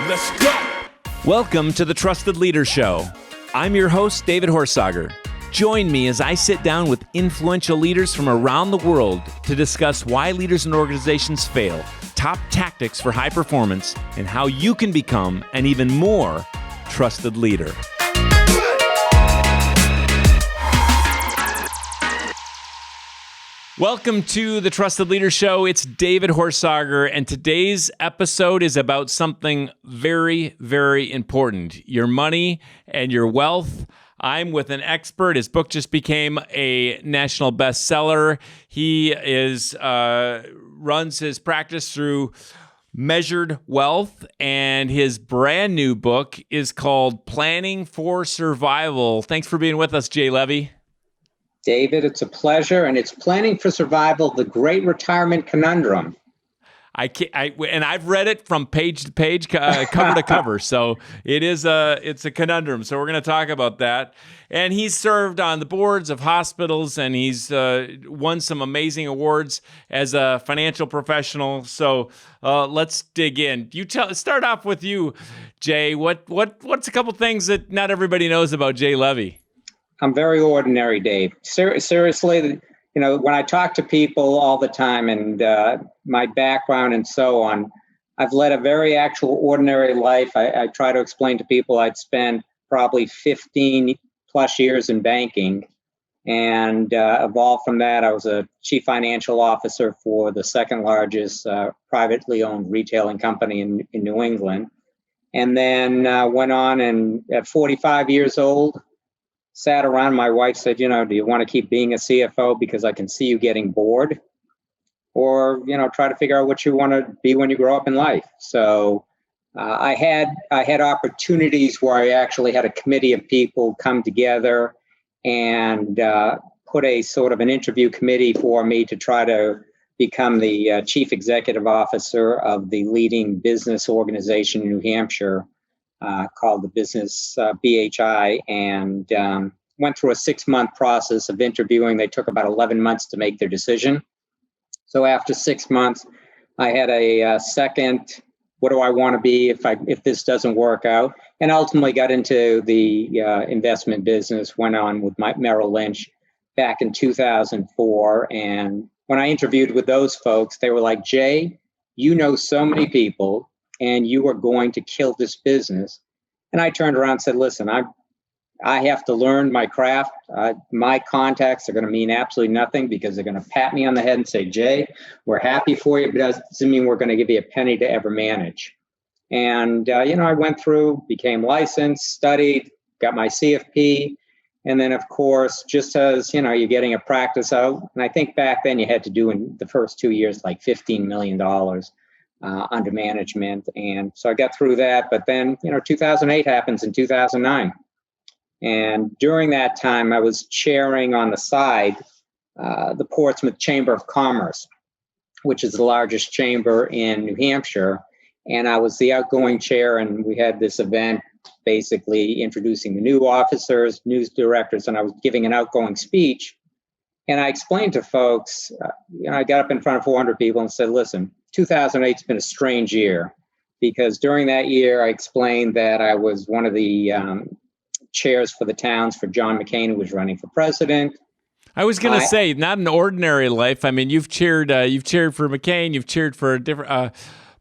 Let's go. Welcome to the Trusted Leader Show. I'm your host, David Horsager. Join me as I sit down with influential leaders from around the world to discuss why leaders and organizations fail, top tactics for high performance, and how you can become an even more trusted leader. Welcome to the Trusted Leader Show. It's David Horsager, and today's episode is about something very, very important: your money and your wealth. I'm with an expert. His book just became a national bestseller. He runs his practice through Measured Wealth, and his brand new book is called Planning for Survival. Thanks for being with us, Jay Levy. David, it's a pleasure, and it's Planning for Survival, the Great Retirement Conundrum. And I've read it from page to page, cover to cover. So it's a conundrum. So we're going to talk about that. And he's served on the boards of hospitals, and he's won some amazing awards as a financial professional. So let's dig in. Start off with you, Jay. What's a couple things that not everybody knows about Jay Levy? I'm very ordinary, Dave. Seriously, when I talk to people all the time and my background and so on, I've led a very actual ordinary life. I try to explain to people I'd spent probably 15 plus years in banking, and evolved from that. I was a chief financial officer for the second largest privately owned retailing company in New England. And then went on, and at 45 years old, sat around. My wife said, do you want to keep being a CFO because I can see you getting bored? Or, try to figure out what you want to be when you grow up in life. So I had opportunities where I actually had a committee of people come together and put a sort of an interview committee for me to try to become the chief executive officer of the leading business organization in New Hampshire, called the Business BHI, and went through a 6-month process of interviewing. They took about 11 months to make their decision. So after 6 months, I had a second, what do I want to be if this doesn't work out? And ultimately got into the investment business, went on with Merrill Lynch back in 2004. And when I interviewed with those folks, they were like, Jay, you know so many people, and you are going to kill this business. And I turned around and said, listen, I have to learn my craft. My contacts are going to mean absolutely nothing because they're going to pat me on the head and say, Jay, we're happy for you, but it doesn't mean we're going to give you a penny to ever manage. And, I went through, became licensed, studied, got my CFP. And then, of course, just as, you're getting a practice out. And I think back then you had to do in the first 2 years, like $15 million. Under management. And so I got through that. But then, 2008 happens in 2009. And during that time, I was chairing on the side the Portsmouth Chamber of Commerce, which is the largest chamber in New Hampshire. And I was the outgoing chair, and we had this event basically introducing the new officers, news directors, and I was giving an outgoing speech. And I explained to folks, I got up in front of 400 people and said, listen, 2008's been a strange year, because during that year, I explained that I was one of the chairs for the towns for John McCain, who was running for president. I was going to say, not an ordinary life. I mean, you've cheered for McCain, you've cheered for a different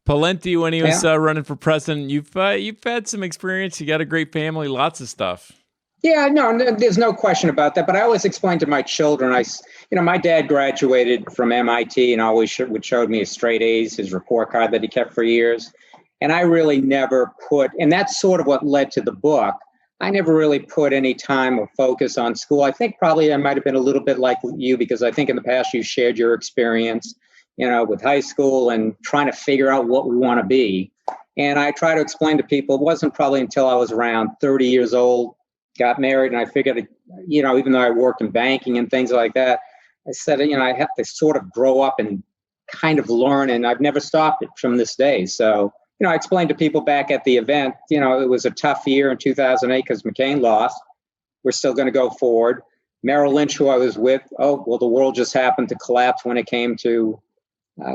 Pawlenty when he was running for president. You've had some experience. You got a great family, lots of stuff. Yeah, no, there's no question about that. But I always explain to my children, my dad graduated from MIT and always would show me his straight A's, his report card that he kept for years. And I really never and that's sort of what led to the book. I never really put any time or focus on school. I think probably I might have been a little bit like you, because I think in the past you shared your experience, with high school and trying to figure out what we want to be. And I try to explain to people, it wasn't probably until I was around 30 years old, got married, and I figured, even though I worked in banking and things like that, I said, I have to sort of grow up and kind of learn, and I've never stopped it from this day. So, I explained to people back at the event, it was a tough year in 2008 because McCain lost. We're still going to go forward. Merrill Lynch, who I was with, the world just happened to collapse when it came to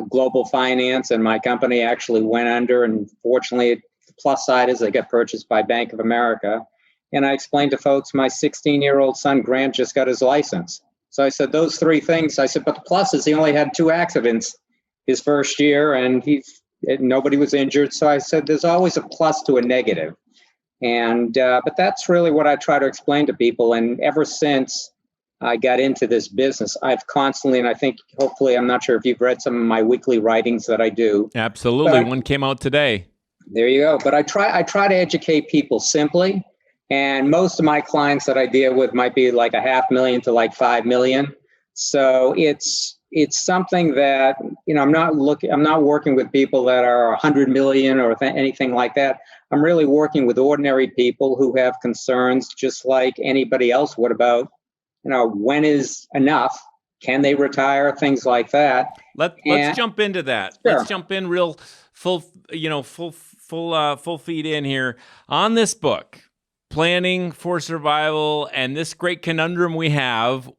global finance, and my company actually went under, and fortunately, The plus side is they get purchased by Bank of America. And I explained to folks, my 16-year-old son, Grant, just got his license. So I said, those three things. I said, but the plus is he only had 2 accidents his first year, and nobody was injured. So I said, there's always a plus to a negative. And but that's really what I try to explain to people. And ever since I got into this business, I've constantly, and I think hopefully, I'm not sure if you've read some of my weekly writings that I do. Absolutely. One came out today. There you go. But I try to educate people simply. And most of my clients that I deal with might be like $500,000 to like 5 million. So it's something that, I'm not working with people that are 100 million or anything like that. I'm really working with ordinary people who have concerns just like anybody else would about, when is enough? Can they retire? Things like that. Let's jump into that. Sure. Let's jump in real full feed in here on this book, Planning for Survival, and this great conundrum we have.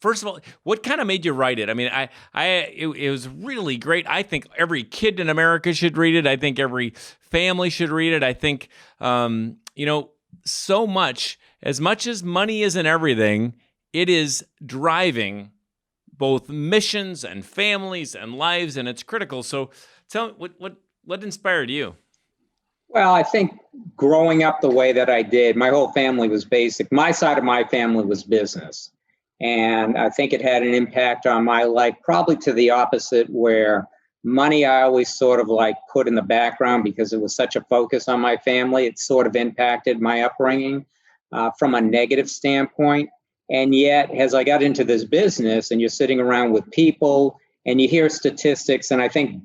First of all, what kind of made you write it? I mean, it was really great. I think every kid in America should read it. I think every family should read it. I think, so much as money isn't everything, it is driving both missions and families and lives, and it's critical. So tell me, what inspired you? Well, I think growing up the way that I did, my whole family was basic. My side of my family was business. And I think it had an impact on my life, probably to the opposite, where money I always sort of like put in the background because it was such a focus on my family. It sort of impacted my upbringing from a negative standpoint. And yet, as I got into this business and you're sitting around with people and you hear statistics, and I think,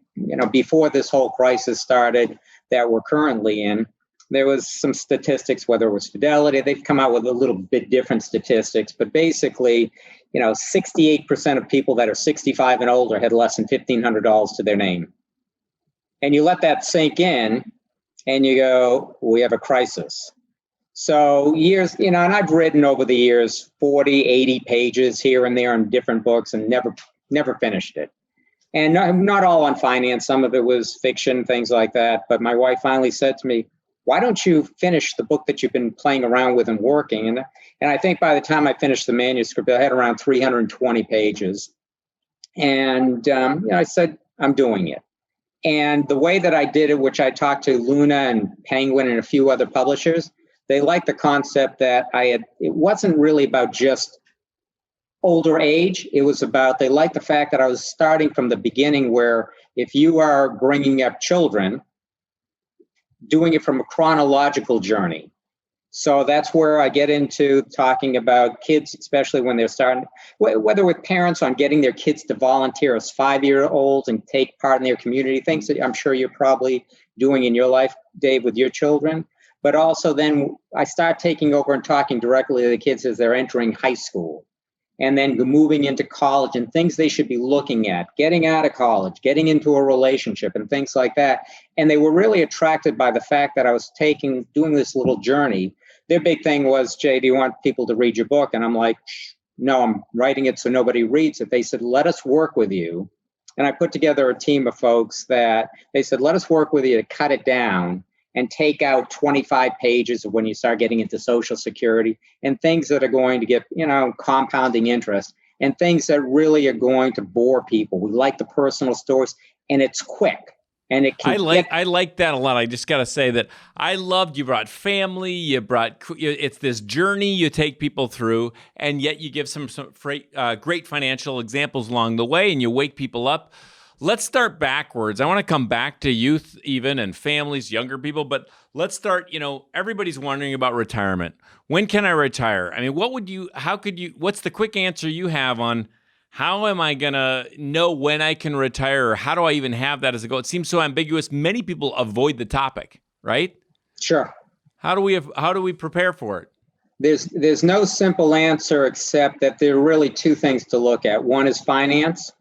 before this whole crisis started, that we're currently in, there was some statistics, whether it was Fidelity, they've come out with a little bit different statistics, but basically, 68% of people that are 65 and older had less than $1,500 to their name. And you let that sink in and you go, we have a crisis. So years, and I've written over the years 40, 80 pages here and there in different books and never finished it. And not all on finance. Some of it was fiction, things like that. But my wife finally said to me, why don't you finish the book that you've been playing around with and working? And I think by the time I finished the manuscript, I had around 320 pages. And I said, I'm doing it. And the way that I did it, which I talked to Luna and Penguin and a few other publishers, they liked the concept that it wasn't really about just older age. It was about, they liked the fact that I was starting from the beginning, where if you are bringing up children, doing it from a chronological journey. So that's where I get into talking about kids, especially when they're starting, whether with parents on getting their kids to volunteer as 5-year-olds and take part in their community, things that I'm sure you're probably doing in your life, Dave, with your children. But also then I start taking over and talking directly to the kids as they're entering high school, and then moving into college and things they should be looking at, getting out of college, getting into a relationship and things like that. And they were really attracted by the fact that I was doing this little journey. Their big thing was, Jay, do you want people to read your book? And I'm like, no, I'm writing it so nobody reads it. They said, let us work with you. And I put together a team of folks that they said, let us work with you to cut it down and take out 25 pages of when you start getting into Social Security and things that are going to get, compounding interest and things that really are going to bore people. We like the personal stories, and it's quick. And it can I like that a lot. I just got to say that I loved you brought family, it's this journey you take people through, and yet you give some great financial examples along the way, and you wake people up. Let's start backwards. I want to come back to youth even and families, younger people, but let's start, everybody's wondering about retirement. When can I retire? I mean, what's the quick answer you have on how am I going to know when I can retire? Or how do I even have that as a goal? It seems so ambiguous. Many people avoid the topic, right? Sure. How do we prepare for it? There's no simple answer except that there are really two things to look at. One is finance,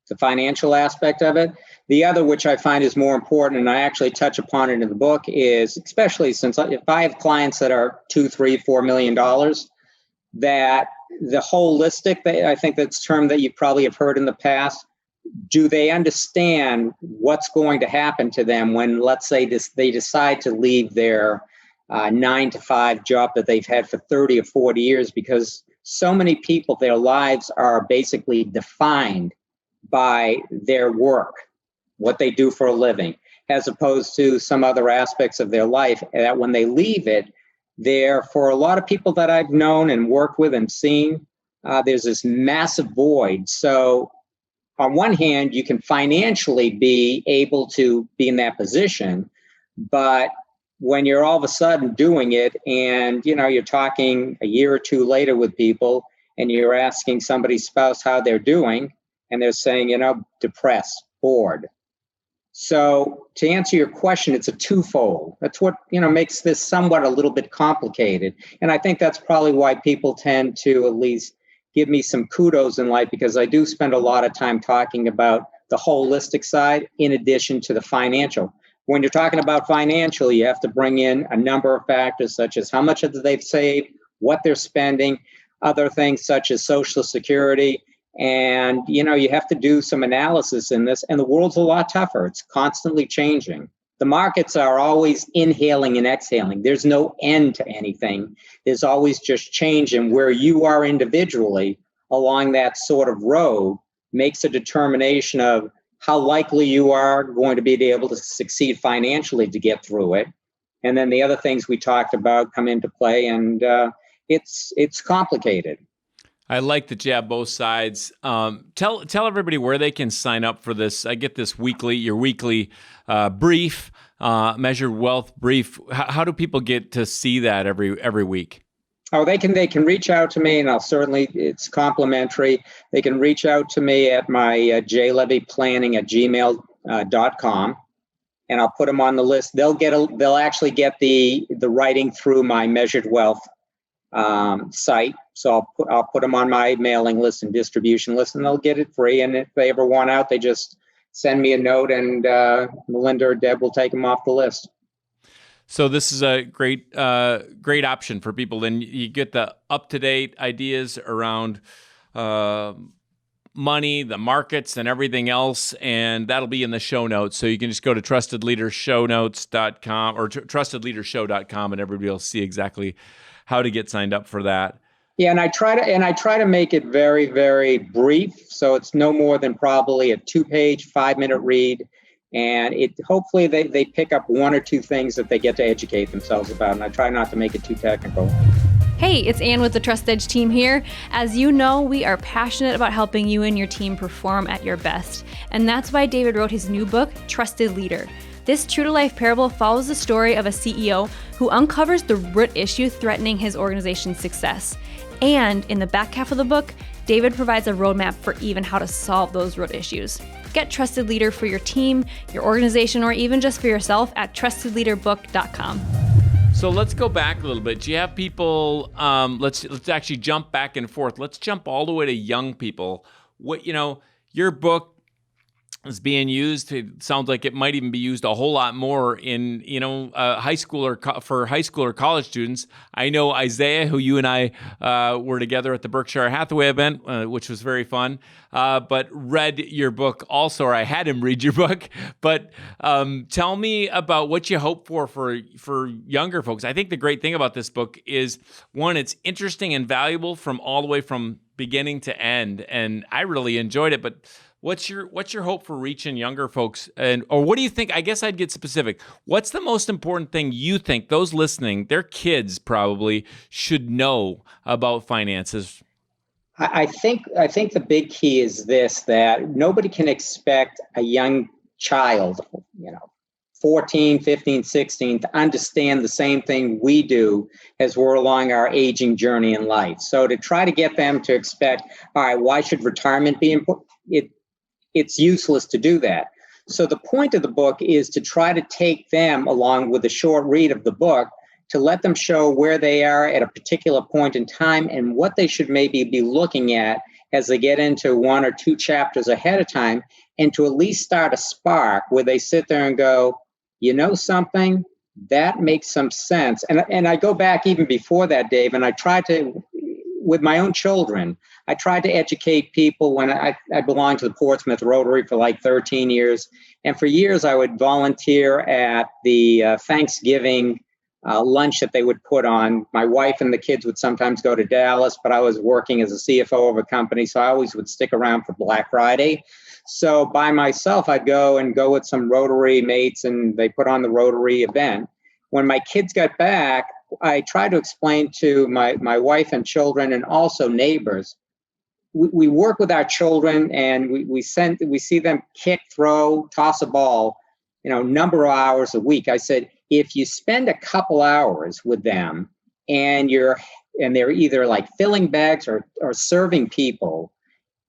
the financial aspect of it. The other, which I find is more important, and I actually touch upon it in the book, is especially since if I have clients that are $2, $3, $4 million, that the holistic, I think that's a term that you probably have heard in the past, do they understand what's going to happen to them when, let's say, they decide to leave their 9-to-5 job that they've had for 30 or 40 years? Because so many people, their lives are basically defined by their work, what they do for a living, as opposed to some other aspects of their life that when they leave it, for a lot of people that I've known and worked with and seen, there's this massive void. So on one hand, you can financially be able to be in that position, but when you're all of a sudden doing it and, you're talking a year or two later with people and you're asking somebody's spouse how they're doing, and they're saying, depressed, bored. So to answer your question, it's a twofold. That's what, makes this somewhat a little bit complicated. And I think that's probably why people tend to at least give me some kudos in life, because I do spend a lot of time talking about the holistic side in addition to the financial. When you're talking about financial, you have to bring in a number of factors such as how much they've saved, what they're spending, other things such as Social Security. And, you have to do some analysis in this. And the world's a lot tougher. It's constantly changing. The markets are always inhaling and exhaling. There's no end to anything. There's always just change. And where you are individually along that sort of road makes a determination of how likely you are going to be able to succeed financially to get through it. And then the other things we talked about come into play, and it's complicated. I like that you have both sides. Tell everybody where they can sign up for this. I get this your weekly brief, Measured Wealth brief. How do people get to see that every week? Oh, they can reach out to me, and it's complimentary. They can reach out to me at my jlevyplanning@gmail.com, and I'll put them on the list. They'll actually get the writing through my Measured Wealth site. So I'll put them on my mailing list and distribution list, and they'll get it free. And if they ever want out, they just send me a note, and Melinda or Deb will take them off the list. So this is a great option for people. Then you get the up-to-date ideas around money, the markets, and everything else, and that'll be in the show notes. So you can just go to trustedleadershownotes.com or trustedleadershow.com, and everybody will see exactly how to get signed up for that. Yeah, and I try to make it very, very brief, so it's no more than probably a 2-page, 5-minute read. And hopefully they pick up one or two things that they get to educate themselves about. And I try not to make it too technical. Hey, it's Ann with the Trust Edge team here. As you know, we are passionate about helping you and your team perform at your best. And that's why David wrote his new book, Trusted Leader. This true-to-life parable follows the story of a CEO who uncovers the root issue threatening his organization's success. And in the back half of the book, David provides a roadmap for even how to solve those root issues. Get Trusted Leader for your team, your organization, or even just for yourself at trustedleaderbook.com. So let's go back a little bit. Do you have people, let's actually jump back and forth. Let's jump all the way to young people. Your book is being used. It sounds like it might even be used a whole lot more in, high school or for high school or college students. I know Isaiah, who you and I were together at the Berkshire Hathaway event, which was very fun, but read your book also, or I had him read your book. But tell me about what you hope for younger folks. I think the great thing about this book is, one, it's interesting and valuable from all the way from beginning to end, and I really enjoyed it. But what's your hope for reaching younger folks, or what do you think? I guess I'd get specific. What's the most important thing you think those listening, their kids probably, should know about finances? I think the big key is this: that nobody can expect a young child, 14, 15, 16, to understand the same thing we do as we're along our aging journey in life. So to try to get them to expect, all right, why should retirement be important? It's useless to do that. So the point of the book is to try to take them along with a short read of the book, to let them show where they are at a particular point in time and what they should maybe be looking at as they get into one or two chapters ahead of time, and to at least start a spark where they sit there and go, something, that makes some sense. And I go back even before that, Dave, and I try to, with my own children. I tried to educate people when I belonged to the Portsmouth Rotary for like 13 years. And for years, I would volunteer at the Thanksgiving lunch that they would put on. My wife and the kids would sometimes go to Dallas, but I was working as a CFO of a company, so I always would stick around for Black Friday. So by myself, I'd go with some Rotary mates, and they put on the Rotary event. When my kids got back, I tried to explain to my wife and children and also neighbors, we work with our children, and we see them kick, throw, toss a ball, number of hours a week. I said, if you spend a couple hours with them and they're either like filling bags or serving people,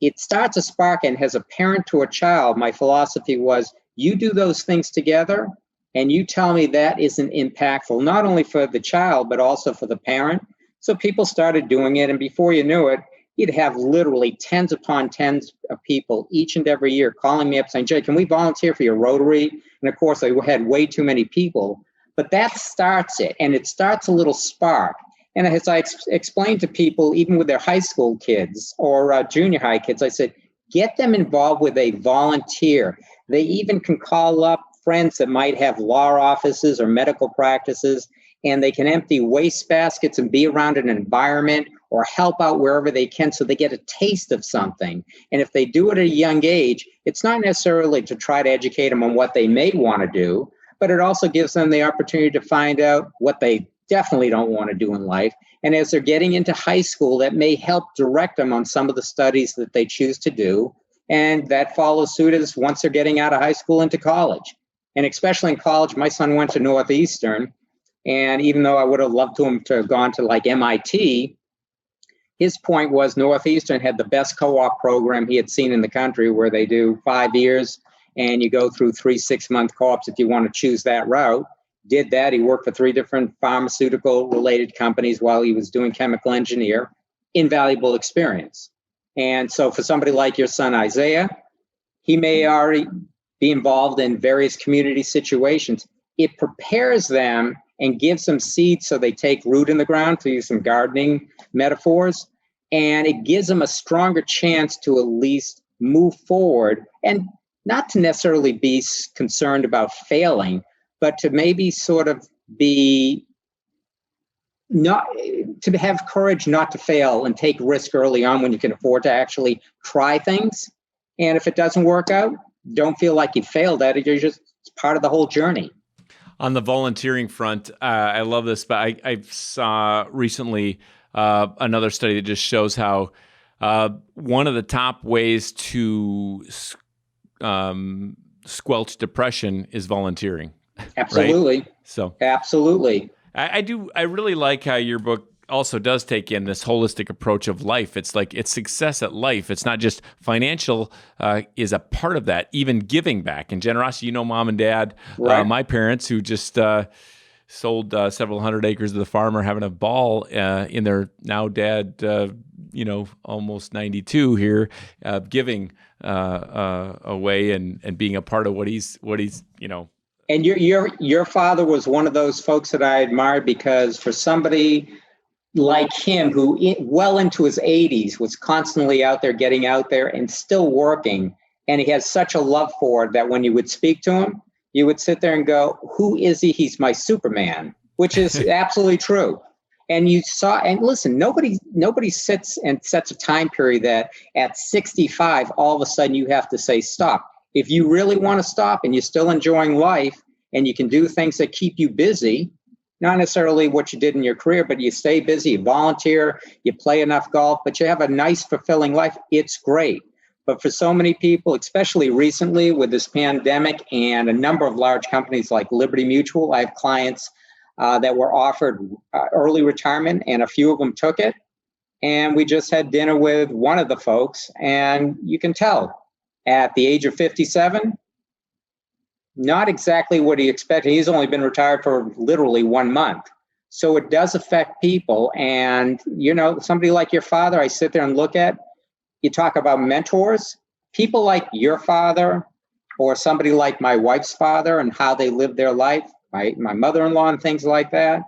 it starts a spark. And as a parent to a child, my philosophy was, you do those things together and you tell me that isn't impactful, not only for the child, but also for the parent. So people started doing it. And before you knew it, you'd have literally tens upon tens of people each and every year calling me up saying, Jay, can we volunteer for your Rotary? And of course, I had way too many people. But that starts it, and it starts a little spark. And as I explained to people, even with their high school kids or junior high kids, I said, get them involved with a volunteer. They even can call up friends that might have law offices or medical practices, and they can empty waste baskets and be around an environment or help out wherever they can so they get a taste of something. And if they do it at a young age, it's not necessarily to try to educate them on what they may want to do, but it also gives them the opportunity to find out what they definitely don't want to do in life. And as they're getting into high school, that may help direct them on some of the studies that they choose to do. And that follows suit as once they're getting out of high school into college. And especially in college, my son went to Northeastern. And even though I would have loved him to have gone to like MIT, his point was Northeastern had the best co-op program he had seen in the country, where they do 5 years and you go through 3 6-month co-ops if you want to choose that route. Did that. He worked for 3 different pharmaceutical related companies while he was doing chemical engineer. Invaluable experience. And so for somebody like your son, Isaiah, he may already be involved in various community situations. It prepares them and gives them seeds so they take root in the ground, to use some gardening metaphors. And it gives them a stronger chance to at least move forward, and not to necessarily be concerned about failing, but to maybe sort of be not to have courage not to fail and take risk early on when you can afford to actually try things. And if it doesn't work out, don't feel like you failed at it. You're just part of the whole journey. On the volunteering front, I love this, but I saw recently another study that just shows how one of the top ways to squelch depression is volunteering. Absolutely. Right? So absolutely. I really like how your book also does take in this holistic approach of life. It's like it's success at life. It's not just financial is a part of that, even giving back and generosity. Mom and dad, right. My parents who just sold several hundred acres of the farm are having a ball in their now dad, almost 92 here, giving away and being a part of what he's. And your father was one of those folks that I admired, because for somebody like him, who well into his 80s was constantly out there, getting out there and still working, and he has such a love for it that when you would speak to him, you would sit there and go, who is he? He's my Superman, which is absolutely true. And you saw, and listen, nobody sits and sets a time period that at 65, all of a sudden you have to say, stop. If you really want to stop and you're still enjoying life and you can do things that keep you busy, not necessarily what you did in your career, but you stay busy, you volunteer, you play enough golf, but you have a nice, fulfilling life, it's great. But for so many people, especially recently with this pandemic and a number of large companies like Liberty Mutual, I have clients that were offered early retirement, and a few of them took it. And we just had dinner with one of the folks, and you can tell at the age of 57, not exactly what he expected. He's only been retired for literally 1 month. So it does affect people. And, somebody like your father, I sit there and look at, you talk about mentors, people like your father or somebody like my wife's father and how they lived their life, my mother-in-law and things like that,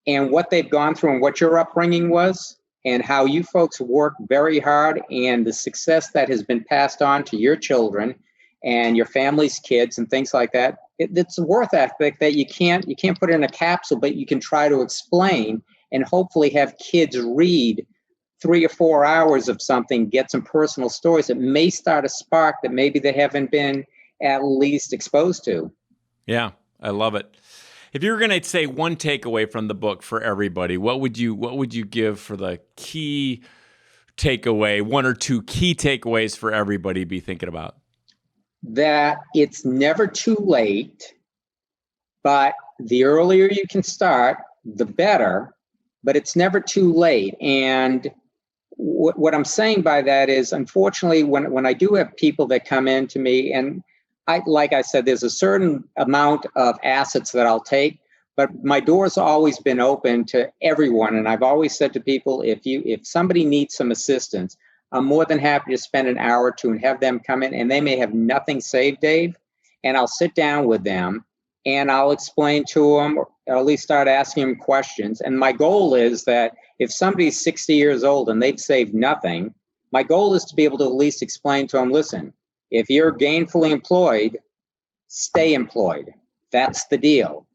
and what they've gone through and what your upbringing was. and how you folks work very hard, and the success that has been passed on to your children and your family's kids and things like that. It's a worth ethic that you can't put in a capsule, but you can try to explain and hopefully have kids read 3 or 4 hours of something, get some personal stories that may start a spark that maybe they haven't been at least exposed to. Yeah, I love it. If you were going to say one takeaway from the book for everybody, what would you give for the key takeaway, 1 or 2 key takeaways for everybody to be thinking about? That it's never too late, but the earlier you can start, the better, but it's never too late. And what I'm saying by that is, unfortunately, when I do have people that come in to me, and like I said, there's a certain amount of assets that I'll take, but my door's always been open to everyone. And I've always said to people, if somebody needs some assistance, I'm more than happy to spend an hour or two and have them come in, and they may have nothing saved, Dave, and I'll sit down with them and I'll explain to them, or at least start asking them questions. And my goal is that if somebody's 60 years old and they've saved nothing, my goal is to be able to at least explain to them, listen, if you're gainfully employed, stay employed. That's the deal.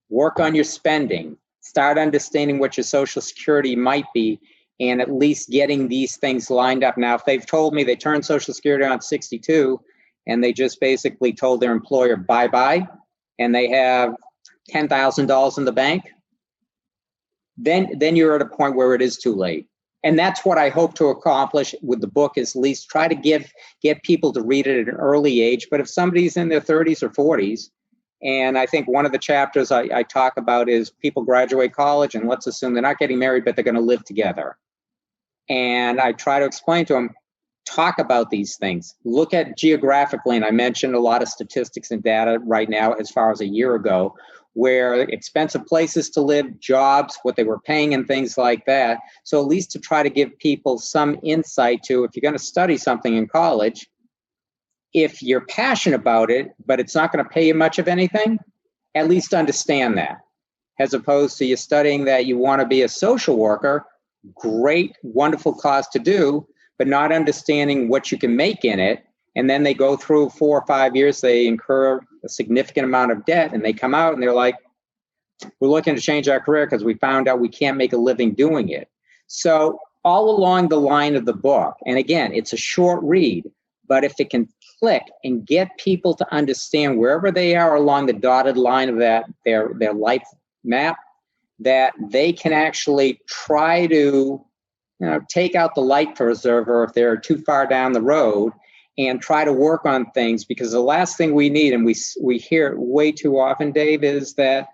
Work on your spending. Start understanding what your Social Security might be, and at least getting these things lined up. Now, if they've told me they turned Social Security on 62 and they just basically told their employer bye-bye, and they have $10,000 in the bank, then you're at a point where it is too late. And that's what I hope to accomplish with the book, is at least try to get people to read it at an early age. But if somebody's in their 30s or 40s, and I think one of the chapters I talk about is people graduate college, and let's assume they're not getting married, but they're going to live together. And I try to explain to them, talk about these things. Look at geographically, and I mentioned a lot of statistics and data right now as far as a year ago, where expensive places to live, jobs, what they were paying and things like that. So at least to try to give people some insight to, if you're going to study something in college, if you're passionate about it, but it's not going to pay you much of anything, at least understand that. As opposed to you studying that you want to be a social worker, great, wonderful cause to do, but not understanding what you can make in it. And then they go through 4 or 5 years, they incur a significant amount of debt, and they come out and they're like, we're looking to change our career because we found out we can't make a living doing it. So all along the line of the book, and again, it's a short read, but if it can click and get people to understand wherever they are along the dotted line of that their life map, that they can actually try to take out the light preserver if they're too far down the road, and try to work on things. Because the last thing we need, and we hear it way too often, Dave, is that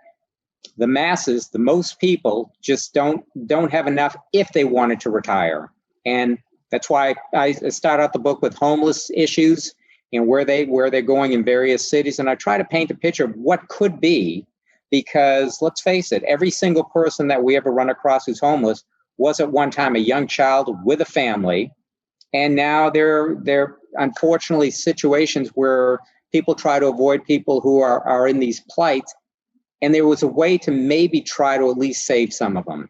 the masses, the most people, just don't have enough if they wanted to retire. And that's why I start out the book with homeless issues and where they're going in various cities. And I try to paint a picture of what could be, because let's face it, every single person that we ever run across who's homeless was at one time a young child with a family. And now they're unfortunately situations where people try to avoid people who are in these plights. And there was a way to maybe try to at least save some of them.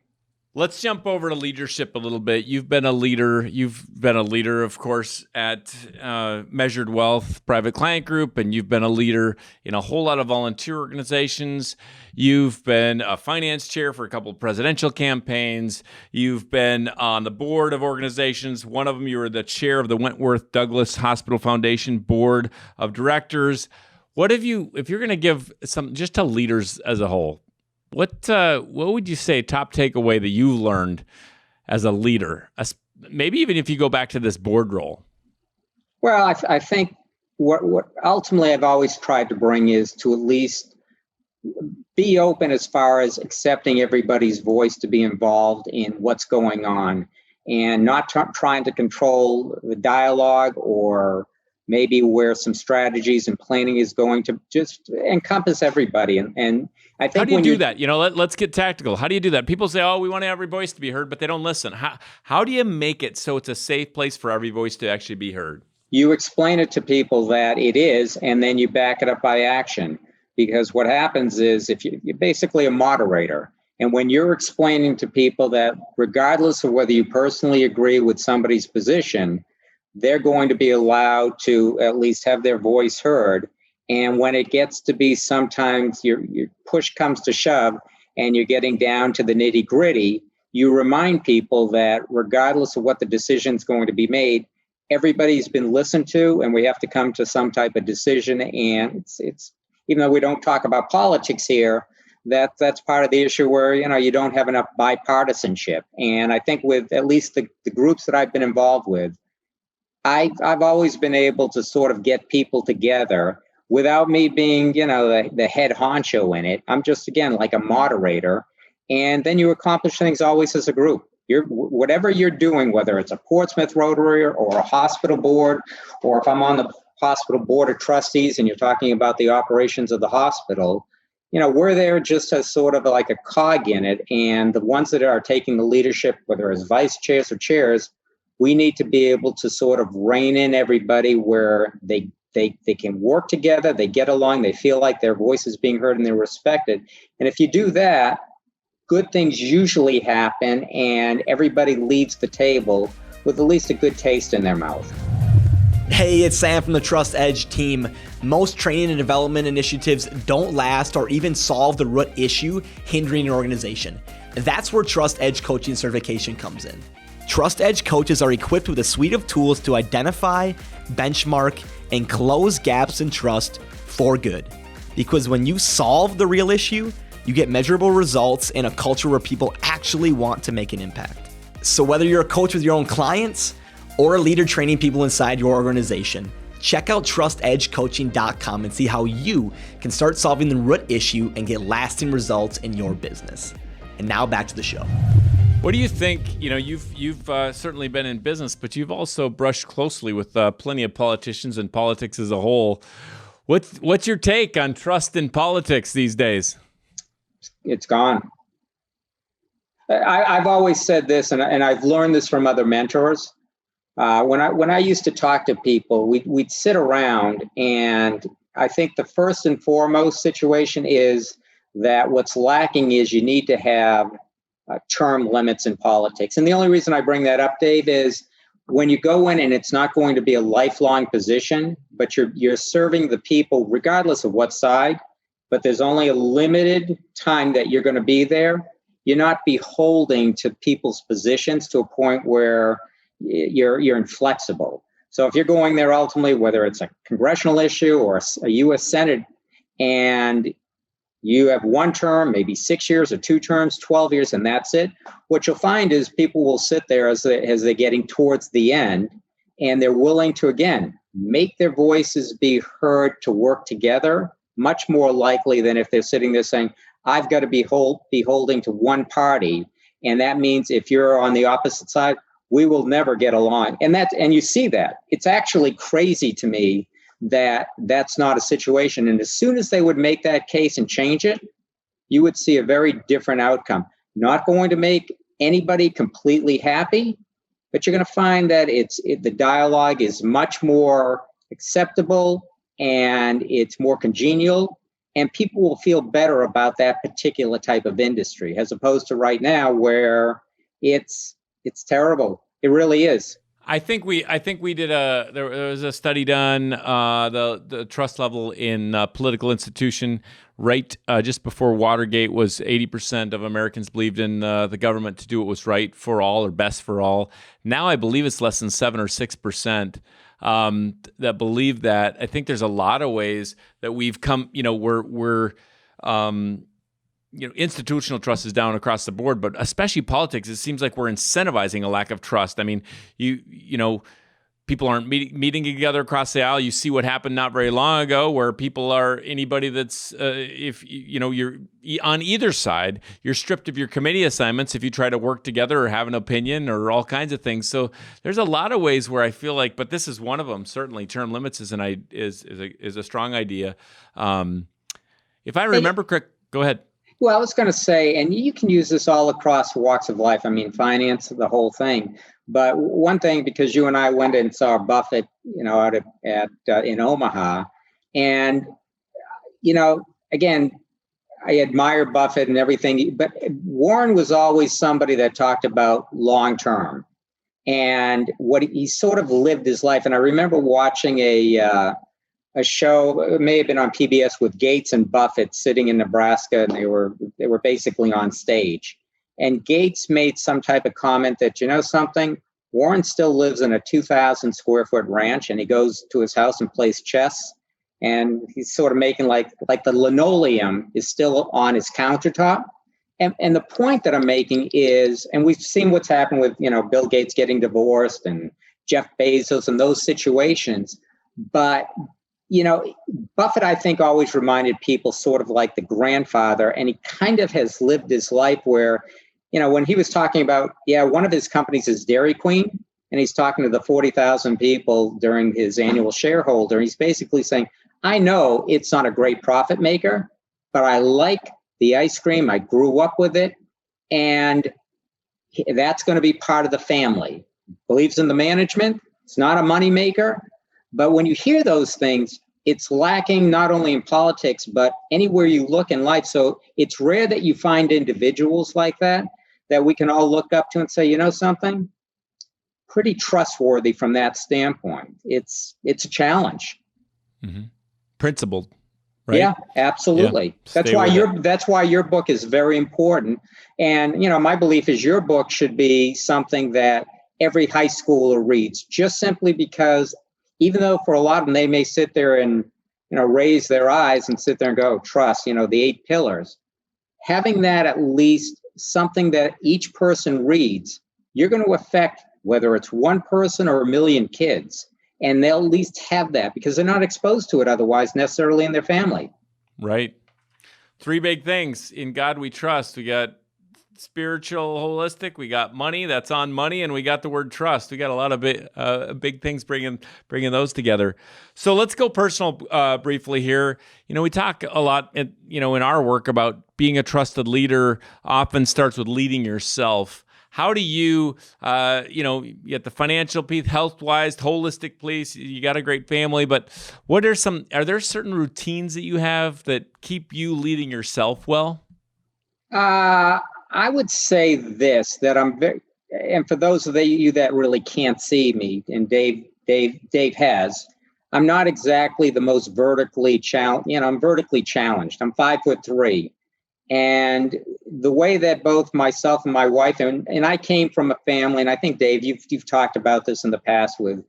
Let's jump over to leadership a little bit. You've been a leader, of course, at Measured Wealth Private Client Group, and you've been a leader in a whole lot of volunteer organizations. You've been a finance chair for a couple of presidential campaigns. You've been on the board of organizations. One of them, you were the chair of the Wentworth Douglas Hospital Foundation Board of Directors. What have you, if you're going to give some, just to leaders as a whole, what would you say top takeaway that you learned as a leader? Maybe even if you go back to this board role. Well, I think what ultimately I've always tried to bring is to at least be open as far as accepting everybody's voice to be involved in what's going on, and not trying to control the dialogue, or maybe where some strategies and planning is going to just encompass everybody. And I think, how do you do that? Let's get tactical. How do you do that? People say, oh, we want every voice to be heard, but they don't listen. How do you make it so it's a safe place for every voice to actually be heard? You explain it to people that it is, and then you back it up by action. Because what happens is, if you're basically a moderator, And when you're explaining to people that regardless of whether you personally agree with somebody's position, they're going to be allowed to at least have their voice heard. And when it gets to be sometimes your push comes to shove and you're getting down to the nitty gritty, you remind people that regardless of what the decision is going to be made, everybody's been listened to and we have to come to some type of decision. And it's even though we don't talk about politics here, that's part of the issue where, you don't have enough bipartisanship. And I think with at least the groups that I've been involved with, I've always been able to sort of get people together without me being, the head honcho in it. I'm just, again, like a moderator. And then you accomplish things always as a group. Whatever you're doing, whether it's a Portsmouth Rotary or a hospital board, or if I'm on the hospital board of trustees and you're talking about the operations of the hospital, we're there just as sort of like a cog in it. And the ones that are taking the leadership, whether it's vice chairs or chairs, we need to be able to sort of rein in everybody where they can work together, they get along, they feel like their voice is being heard and they're respected. And if you do that, good things usually happen and everybody leaves the table with at least a good taste in their mouth. Hey, it's Sam from the Trust Edge team. Most training and development initiatives don't last or even solve the root issue hindering your organization. That's where Trust Edge coaching certification comes in. Trust Edge coaches are equipped with a suite of tools to identify, benchmark, and close gaps in trust for good. Because when you solve the real issue, you get measurable results in a culture where people actually want to make an impact. So whether you're a coach with your own clients or a leader training people inside your organization, check out trustedgecoaching.com and see how you can start solving the root issue and get lasting results in your business. And now back to the show. What do you think? You've certainly been in business, but you've also brushed closely with plenty of politicians and politics as a whole. What's your take on trust in politics these days? It's gone. I've always said this, and I've learned this from other mentors. When I used to talk to people, we'd sit around, and I think the first and foremost situation is that what's lacking is you need to have term limits in politics. And the only reason I bring that up, Dave, is when you go in and it's not going to be a lifelong position, but you're serving the people regardless of what side, but there's only a limited time that you're going to be there. You're not beholden to people's positions to a point where you're inflexible. So if you're going there ultimately, whether it's a congressional issue or a U.S. Senate, and you have one term, maybe 6 years or 2 terms, 12 years, and that's it. What you'll find is people will sit there as they're getting towards the end, and they're willing to, again, make their voices be heard to work together, much more likely than if they're sitting there saying, I've got to be holding to one party. And that means if you're on the opposite side, we will never get along. And you see that. It's actually crazy to me that that's not a situation. And as soon as they would make that case and change it, you would see a very different outcome. Not going to make anybody completely happy, but you're going to find that the dialogue is much more acceptable and it's more congenial, and people will feel better about that particular type of industry as opposed to right now where it's terrible. It really is. I think we did there was a study done, the trust level in political institution right just before Watergate was 80% of Americans believed in the government to do what was right for all or best for all. Now I believe it's less than 7 or 6% that believe that. I think there's a lot of ways that we've come, we're institutional trust is down across the board, but especially politics, it seems like we're incentivizing a lack of trust. I mean, people aren't meeting together across the aisle. You see what happened not very long ago where people are, anybody that's, if you're on either side, you're stripped of your committee assignments if you try to work together or have an opinion or all kinds of things. So there's a lot of ways where I feel like, but this is one of them. Certainly term limits is a strong idea. If I remember correct, go ahead. Well, I was going to say, and you can use this all across walks of life. I mean, finance, the whole thing. But one thing, because you and I went and saw Buffett, out in Omaha, and again, I admire Buffett and everything, but Warren was always somebody that talked about long term, and what he sort of lived his life. And I remember watching a show, it may have been on PBS, with Gates and Buffett sitting in Nebraska, and they were basically on stage. And Gates made some type of comment that, you know something, Warren still lives in a 2,000 square foot ranch, and he goes to his house and plays chess. And he's sort of making like the linoleum is still on his countertop. And the point that I'm making is, and we've seen what's happened with, Bill Gates getting divorced and Jeff Bezos and those situations. But, Buffett, I think, always reminded people sort of like the grandfather, and he kind of has lived his life where, when he was talking about, one of his companies is Dairy Queen, and he's talking to the 40,000 people during his annual shareholder. He's basically saying, I know it's not a great profit maker, but I like the ice cream. I grew up with it, and that's going to be part of the family. Believes in the management. It's not a money maker. But when you hear those things, it's lacking not only in politics, but anywhere you look in life. So it's rare that you find individuals like that we can all look up to and say, you know something, pretty trustworthy from that standpoint. It's a challenge. Mm-hmm. Principled, right? Yeah, absolutely. Yeah. That's why your book is very important. And, my belief is your book should be something that every high schooler reads, just simply because even though for a lot of them, they may sit there and, raise their eyes and sit there and go, trust, the 8 pillars, having that at least something that each person reads, you're going to affect whether it's one person or a million kids. And they'll at least have that because they're not exposed to it otherwise necessarily in their family. Right. 3 big things. In God we trust. We got spiritual, holistic. We got money. That's on money. And we got the word trust. We got a lot of big things bringing those together. So let's go personal briefly here. We talk a lot, in our work about being a trusted leader often starts with leading yourself. How do you, you get the financial piece, health-wise, holistic piece, you got a great family, but are there certain routines that you have that keep you leading yourself well? I would say this, that I'm very, and for those of you that really can't see me, and Dave has, I'm not exactly the most vertically challenged, I'm vertically challenged. I'm 5'3". And the way that both myself and my wife, and I came from a family, and I think, Dave, you've talked about this in the past with,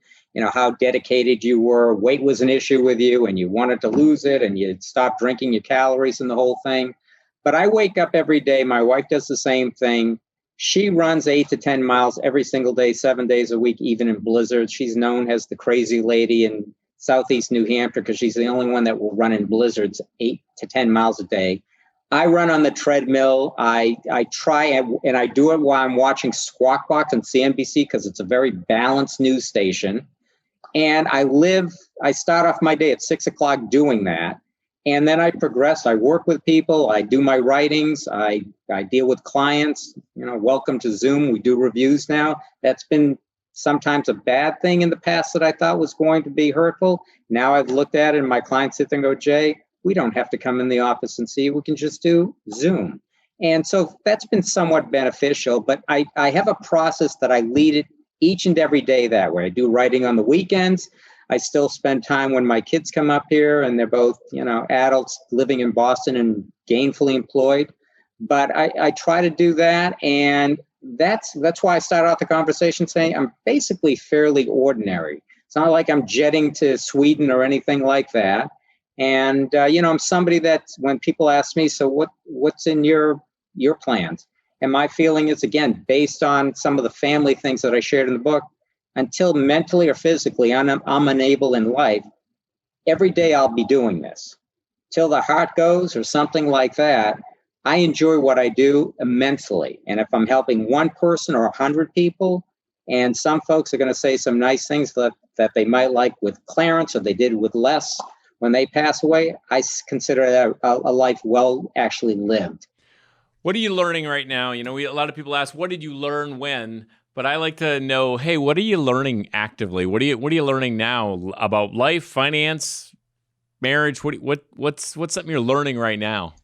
how dedicated you were. Weight was an issue with you, and you wanted to lose it, and you'd stop drinking your calories and the whole thing. But I wake up every day. My wife does the same thing. She runs 8 to 10 miles every single day, 7 days a week, even in blizzards. She's known as the crazy lady in Southeast New Hampshire because she's the only one that will run in blizzards 8 to 10 miles a day. I run on the treadmill. I try, and I do it while I'm watching Squawk Box on CNBC because it's a very balanced news station. And I start off my day at 6 o'clock doing that. And then I progress. I work with people. I do my writings. I deal with clients. Welcome to Zoom. We do reviews now. That's been sometimes a bad thing in the past that I thought was going to be hurtful. Now I've looked at it and my clients sit there and go, Jay, we don't have to come in the office and see you. We can just do Zoom. And so that's been somewhat beneficial, but I have a process that I lead it each and every day that way. I do writing on the weekends. I still spend time when my kids come up here and they're both, adults living in Boston and gainfully employed. But I try to do that. And that's why I started out the conversation saying I'm basically fairly ordinary. It's not like I'm jetting to Sweden or anything like that. And, I'm somebody that when people ask me, so what's in your plans? And my feeling is, again, based on some of the family things that I shared in the book, until mentally or physically I'm unable in life, every day I'll be doing this. Till the heart goes or something like that, I enjoy what I do immensely. And if I'm helping one person or 100 people, and some folks are going to say some nice things that they might like with Clarence or they did with Les when they pass away, I consider that a life well actually lived. What are you learning right now? A lot of people ask, what did you learn when? But I like to know, hey, what are you learning actively? What are you learning now about life, finance, marriage? What's something you're learning right now?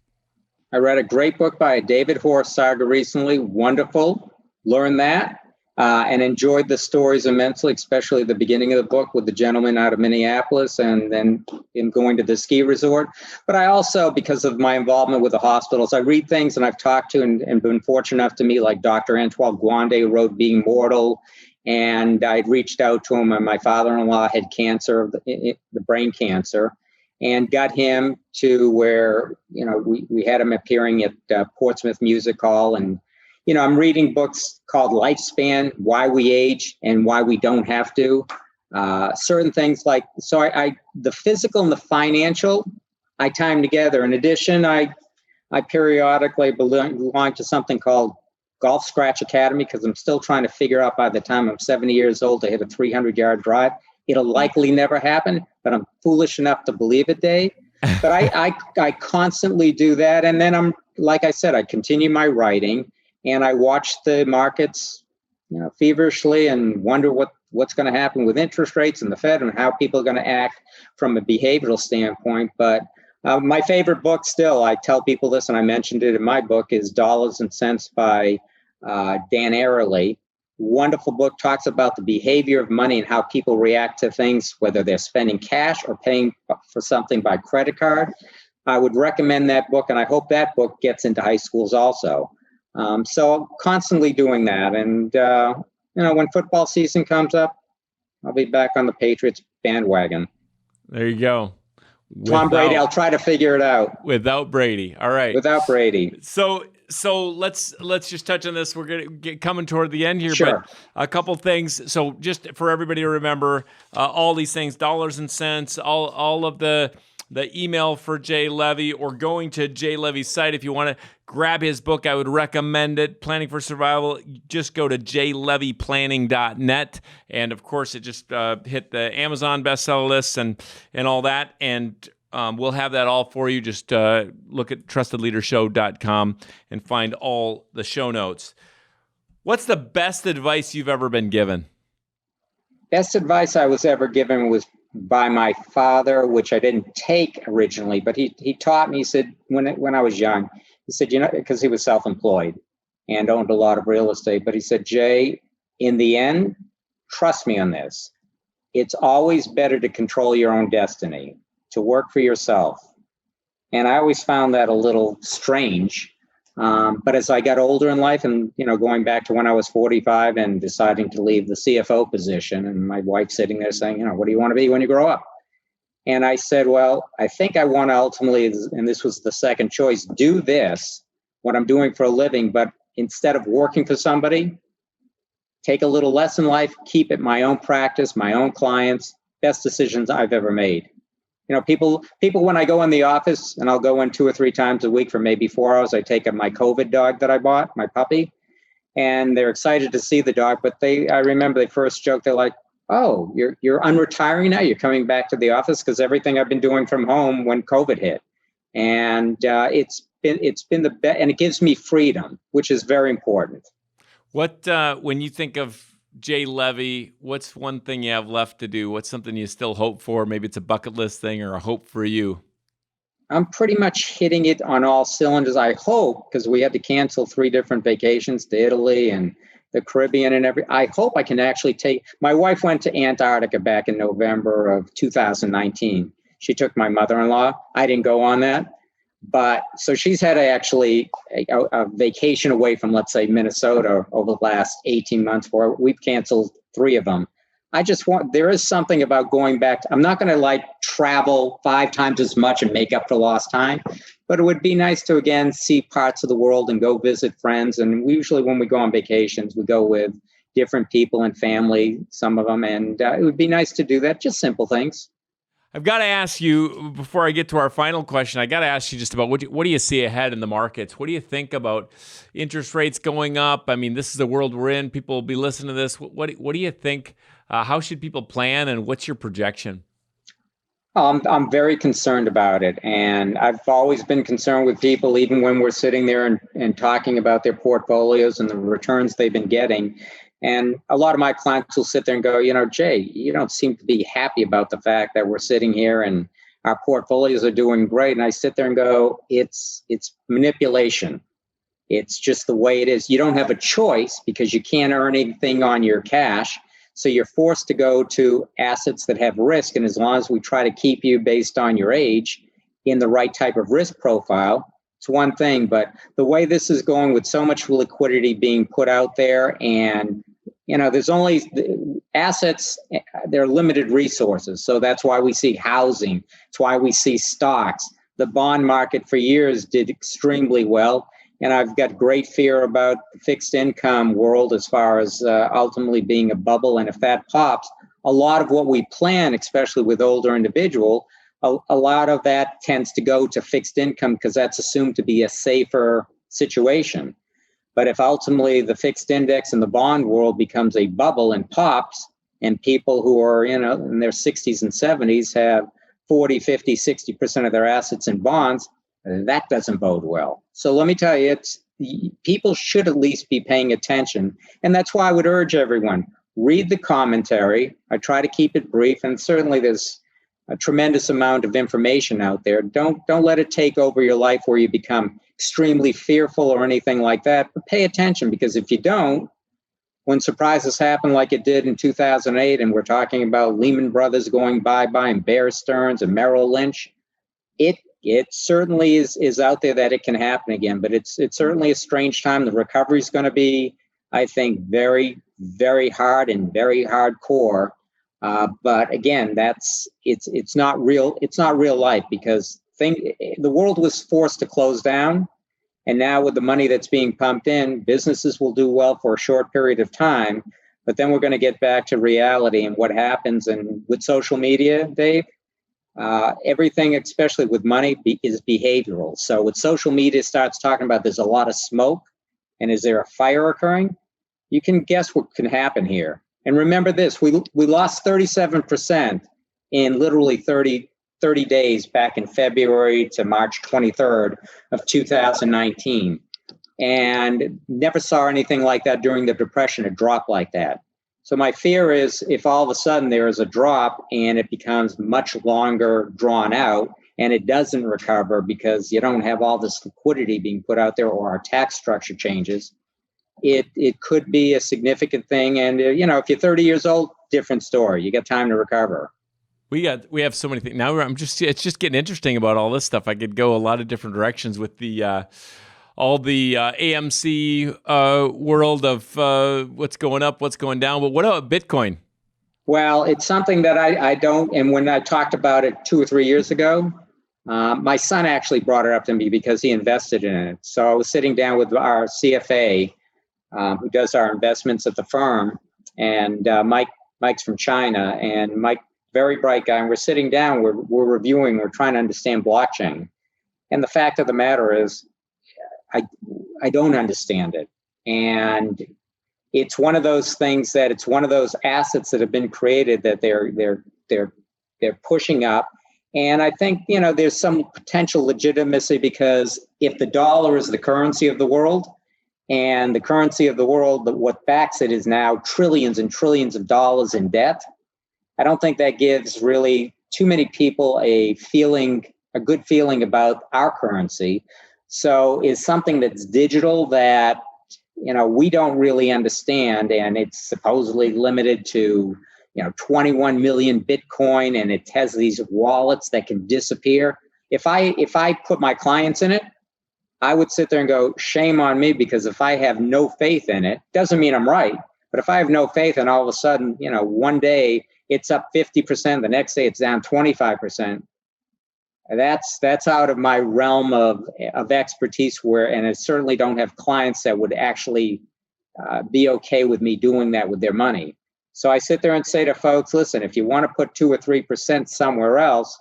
I read a great book by David Horsager recently. Wonderful. Learned that and enjoyed the stories immensely, especially the beginning of the book with the gentleman out of Minneapolis and then him going to the ski resort. But I also, because of my involvement with the hospitals, I read things and I've talked to and been fortunate enough to meet like Dr. Antoine Gwande, who wrote Being Mortal. And I'd reached out to him, and my father-in-law had cancer, the brain cancer, and got him to where, we had him appearing at Portsmouth Music Hall. And, I'm reading books called Lifespan, Why We Age and Why We Don't Have to. Certain things like, so I the physical and the financial, I time together. In addition, I periodically belong to something called Golf Scratch Academy, because I'm still trying to figure out by the time I'm 70 years old to hit a 300-yard drive. It'll likely never happen, but I'm foolish enough to believe it, Dave. But I constantly do that. And then like I said, I continue my writing and I watch the markets, feverishly and wonder what's going to happen with interest rates and the Fed and how people are going to act from a behavioral standpoint. But my favorite book still, I tell people this, and I mentioned it in my book, is Dollars and Cents by Dan Ariely. Wonderful book, talks about the behavior of money and how people react to things, whether they're spending cash or paying for something by credit card. I would recommend that book, and I hope that book gets into high schools also. So constantly doing that. And, when football season comes up, I'll be back on the Patriots bandwagon. There you go. Tom Brady, I'll try to figure it out. Without Brady. All right. Without Brady. So let's just touch on this. We're going to get coming toward the end here, Sure. But a couple things. So just for everybody to remember, all these things, Dollars and Cents, all of the email for Jay Levy, or going to Jay Levy's site. If you want to grab his book, I would recommend it. Planning for Survival. Just go to jaylevyplanning.net. And of course, it just hit the Amazon bestseller lists and all that. And we'll have that all for you. Just look at trustedleadershow.com and find all the show notes. What's the best advice you've ever been given? Best advice I was ever given was by my father, which I didn't take originally, but he taught me. He said, when I was young, he said, because he was self-employed and owned a lot of real estate, but he said, Jay, in the end, trust me on this. It's always better to control your own destiny, to work for yourself. And I always found that a little strange. But as I got older in life and, going back to when I was 45 and deciding to leave the CFO position, and my wife sitting there saying, what do you want to be when you grow up? And I said, well, I think I want to ultimately, and this was the second choice, do this, what I'm doing for a living, but instead of working for somebody, take a little less in life, keep it my own practice, my own clients, best decisions I've ever made. People, when I go in the office, and I'll go in 2 or 3 times a week for maybe 4 hours, I take up my COVID dog that I bought, my puppy, and they're excited to see the dog. But I remember they first joked, they're like, oh, you're unretiring now? You're coming back to the office? Because everything I've been doing from home when COVID hit. And it's been the best, and it gives me freedom, which is very important. What, when you think of Jay Levy, what's one thing you have left to do? What's something you still hope for? Maybe it's a bucket list thing or a hope for you. I'm pretty much hitting it on all cylinders, I hope, because we had to cancel 3 different vacations to Italy and the Caribbean and I hope I can actually my wife went to Antarctica back in November of 2019. She took my mother-in-law. I didn't go on that. But so she's had a vacation away from, let's say, Minnesota over the last 18 months where we've canceled 3 of them. There is something about going back. I'm not going to travel 5 times as much and make up for lost time, but it would be nice to, again, see parts of the world and go visit friends. And usually when we go on vacations, we go with different people and family, some of them. And it would be nice to do that. Just simple things. I've got to ask you, before I get to our final question, I got to ask you just about what do you see ahead in the markets? What do you think about interest rates going up? I mean, this is the world we're in. People will be listening to this. What do you think? How should people plan, and what's your projection? I'm very concerned about it. And I've always been concerned with people, even when we're sitting there and talking about their portfolios and the returns they've been getting. And a lot of my clients will sit there and go, Jay, you don't seem to be happy about the fact that we're sitting here and our portfolios are doing great. And I sit there and go, it's manipulation. It's just the way it is. You don't have a choice because you can't earn anything on your cash. So you're forced to go to assets that have risk. And as long as we try to keep you based on your age in the right type of risk profile, it's one thing. But the way this is going with so much liquidity being put out there, and there's only assets, they're limited resources. So that's why we see housing. It's why we see stocks. The bond market for years did extremely well. And I've got great fear about the fixed income world as far as ultimately being a bubble. And if that pops, a lot of what we plan, especially with older individual, a lot of that tends to go to fixed income because that's assumed to be a safer situation. But if ultimately the fixed index in the bond world becomes a bubble and pops, and people who are in their 60s and 70s have 40, 50, 60% of their assets in bonds, that doesn't bode well. So let me tell you, people should at least be paying attention. And that's why I would urge everyone, read the commentary. I try to keep it brief, and certainly there's a tremendous amount of information out there. Don't let it take over your life where you become extremely fearful or anything like that, but pay attention, because if you don't, when surprises happen like it did in 2008, and we're talking about Lehman Brothers going bye-bye and Bear Stearns and Merrill Lynch, it certainly is out there that it can happen again, but it's certainly a strange time. The recovery is going to be, I think, very, very hard and very hardcore. But again, it's not real. It's not real life, because the world was forced to close down, and now with the money that's being pumped in, businesses will do well for a short period of time. But then we're going to get back to reality and what happens. And with social media, Dave, everything, especially with money, is behavioral. So with social media starts talking about there's a lot of smoke and is there a fire occurring, you can guess what can happen here. And remember this, we lost 37% in literally 30 days back in February to March 23rd of 2019. And never saw anything like that during the Depression, a drop like that. So my fear is if all of a sudden there is a drop and it becomes much longer drawn out and it doesn't recover because you don't have all this liquidity being put out there, or our tax structure changes, it could be a significant thing. And, if you're 30 years old, different story. You got time to recover. We have so many things. Now it's just getting interesting about all this stuff. I could go a lot of different directions with the all the AMC world of what's going up, what's going down. But what about Bitcoin? Well, it's something that I don't, and when I talked about it 2 or 3 years ago, my son actually brought it up to me because he invested in it. So I was sitting down with our CFA, who does our investments at the firm, and Mike's from China, and Mike, very bright guy, and we're sitting down, we're reviewing, we're trying to understand blockchain. And the fact of the matter is, I don't understand it. And it's one of those things that it's one of those assets that have been created that they're pushing up. And I think, there's some potential legitimacy, because if the dollar is the currency of the world, and the currency of the world, what backs it is now trillions and trillions of dollars in debt, I don't think that gives really too many people a good feeling about our currency. So is something that's digital that, we don't really understand, and it's supposedly limited to, 21 million Bitcoin, and it has these wallets that can disappear. If I put my clients in it, I would sit there and go, shame on me, because if I have no faith in it, doesn't mean I'm right. But if I have no faith and all of a sudden, one day it's up 50%, the next day it's down 25%, that's out of my realm of expertise, and I certainly don't have clients that would actually be okay with me doing that with their money. So I sit there and say to folks, listen, if you want to put 2 or 3% somewhere else,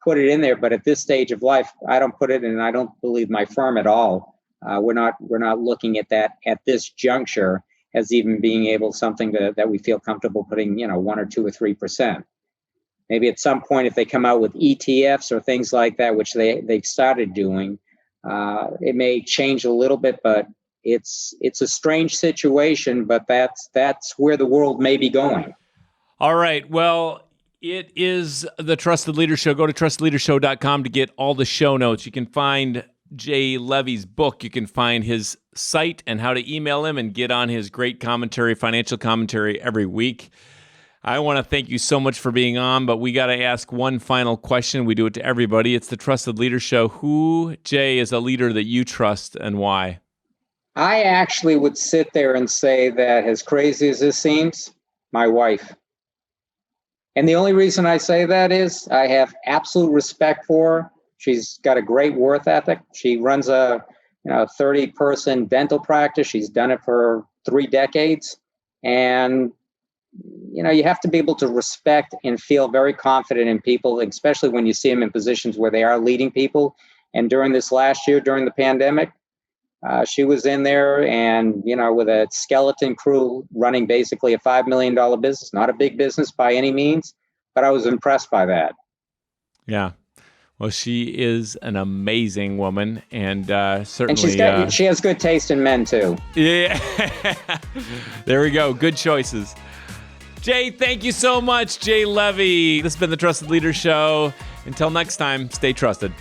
put it in there. But at this stage of life, I don't put it in, and I don't believe my firm at all. We're not looking at that at this juncture as even being able something that we feel comfortable putting, 1 or 2 or 3%. Maybe at some point, if they come out with ETFs or things like that, which they've started doing, it may change a little bit, but it's a strange situation, but that's where the world may be going. All right. Well, It is the Trusted Leader Show. Go to trustedleadershow.com to get all the show notes. You can find Jay Levy's book. You can find his site and how to email him and get on his great commentary, financial commentary every week. I want to thank you so much for being on, but we got to ask one final question. We do it to everybody. It's the Trusted Leader Show. Who, Jay, is a leader that you trust and why? I actually would sit there and say that, as crazy as this seems, my wife. And the only reason I say that is I have absolute respect for her. She's got a great work ethic. She runs a 30-person dental practice. She's done it for 3 decades. And, you have to be able to respect and feel very confident in people, especially when you see them in positions where they are leading people. And during this last year, during the pandemic, she was in there and, with a skeleton crew running basically a $5 million business, not a big business by any means, but I was impressed by that. Yeah. Well, she is an amazing woman and certainly... And she has good taste in men, too. Yeah. There we go. Good choices. Jay, thank you so much, Jay Levy. This has been the Trusted Leader Show. Until next time, stay trusted.